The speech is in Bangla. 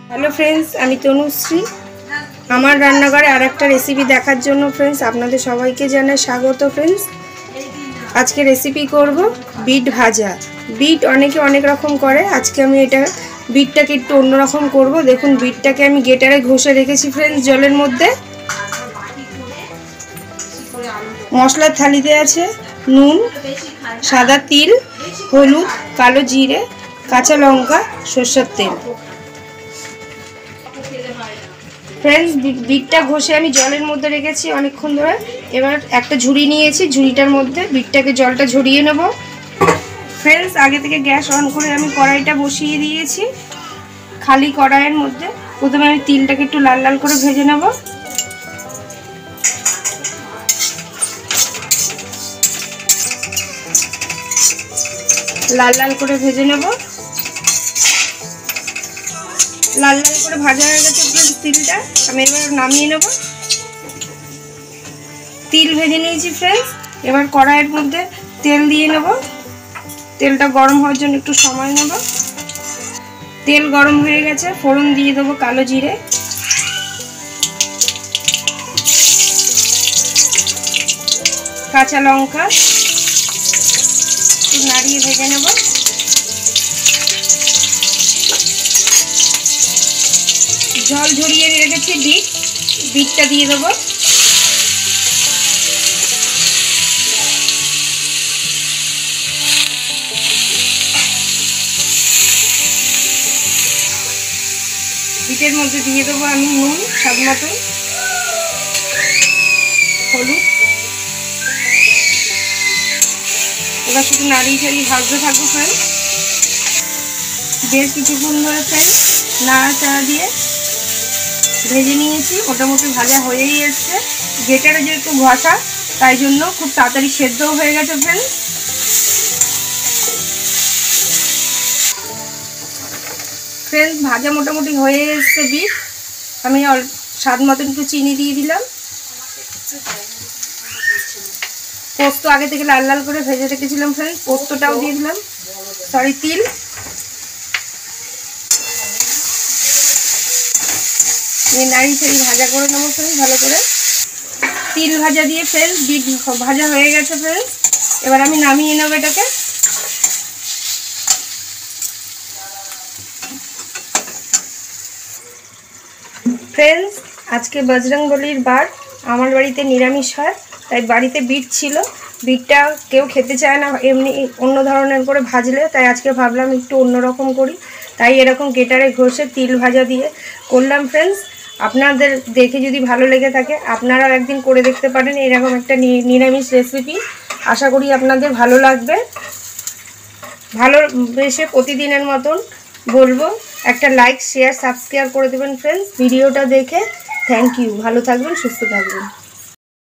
হ্যালো ফ্রেন্ডস, আমি তনুশ্রী। আমার রান্নাঘরে আর একটা রেসিপি দেখার জন্য ফ্রেন্ডস আপনাদের সবাইকে জানাই স্বাগত। ফ্রেন্ডস, আজকে রেসিপি করব বিট ভাজা। বিট অনেকে অনেক রকম করে, আজকে আমি এটা বিটটাকে একটু অন্যরকম করব। দেখুন, বিটটাকে আমি গ্রেটারে ঘষে রেখেছি ফ্রেন্ডস জলের মধ্যে। মশলার থালিতে আছে নুন, সাদা তিল, হলুদ, কালো জিরে, কাঁচা লঙ্কা, সরষের তেল। ফ্রেন্ডস, বিটটা ঘষে আমি জলের মধ্যে রেখেছি অনেকক্ষণ ধরে। এবার একটা ঝুড়ি নিয়েছি, ঝুড়িটার মধ্যে বিটটাকে জলটা ঝরিয়ে নেব। ফ্রেন্ডস, আগে থেকে গ্যাস অন করে আমি কড়াইটা বসিয়ে দিয়েছি। খালি কড়াইয়ের মধ্যে প্রথমে আমি তিলটাকে একটু লাল লাল করে ভেজে নেব। লাল লাল করে ভেজে নেব। লাল লাল করে ভাজা হয়ে গেছে তিলটা, আমি এবার নামিয়ে নেব। তিল ভেজে নিয়েছি ফ্রেন্ডস। এবার কড়াইয়ের মধ্যে তেল দিয়ে নেব। তেলটা গরম হওয়ার জন্য একটু সময় নেব। তেল গরম হয়ে গেছে, ফোড়ন দিয়ে দেবো কালো জিরে, কাঁচা লঙ্কা, একটু নাড়িয়ে ভেজে নেব। জল ঝরিয়ে রেখেছি বিটটা দিয়ে দেবো। বিটের মধ্যে দিয়ে দেবো আমি নুন স্বাদ মতো, হলুদ। এবার শুধু নাড়িয়ে চাড়িয়ে ভাজতে থাকবো ফ্রেন্ড। বেশ কিছুক্ষণ ধরে ফ্রেন্ড নাড়াচাড়া দিয়ে ভেজে নিয়েছি। মোটামুটি ভাজা হয়েই এসছে। গ্রেটারে যেহেতু ঘষা, তাই জন্য খুব তাড়াতাড়ি সেদ্ধও হয়ে গেছে ফ্রেন্ড। ফ্রেন্ডস, ভাজা মোটামুটি হয়ে এসছে বিট। আমি স্বাদ মতন একটু চিনি দিয়ে দিলাম। পোস্ত আগে থেকে লাল লাল করে ভেজে রেখেছিলাম ফ্রেন্ডস, পোস্তটাও দিয়ে দিলাম। তিল। নাড়িয়ে চাড়িয়ে ভাজা করে নেবো ফ্রেন্ডস ভালো করে। তিল ভাজা দিয়ে ফ্রেন্ডস বিট ভাজা হয়ে গেছে ফ্রেন্ডস। এবার আমি নামিয়ে নেবো এটাকে। ফ্রেন্ডস, আজকে বজরংবলির বার, আমার বাড়িতে নিরামিষ হয়, তাই বাড়িতে বিট ছিল। বিটটা কেউ খেতে চায় না এমনি অন্য ধরনের করে ভাজলে, তাই আজকে ভাবলাম একটু অন্যরকম করি, তাই এরকম গ্রেটারে ঘষে তিল ভাজা দিয়ে করলাম ফ্রেন্ডস। আপনাদের দেখে যদি ভালো লেগে থাকে, আপনারাও একদিন করে দেখতে পারেন এরকম একটা নিরামিষ রেসিপি। আশা করি আপনাদের ভালো লাগবে। ভালোবেসে প্রতিদিনের মতন বলবো একটা লাইক, শেয়ার, সাবস্ক্রাইব করে দেবেন ফ্রেন্ডস ভিডিওটা দেখে। Thank you. ভালো থাকবেন, সুস্থ থাকবেন।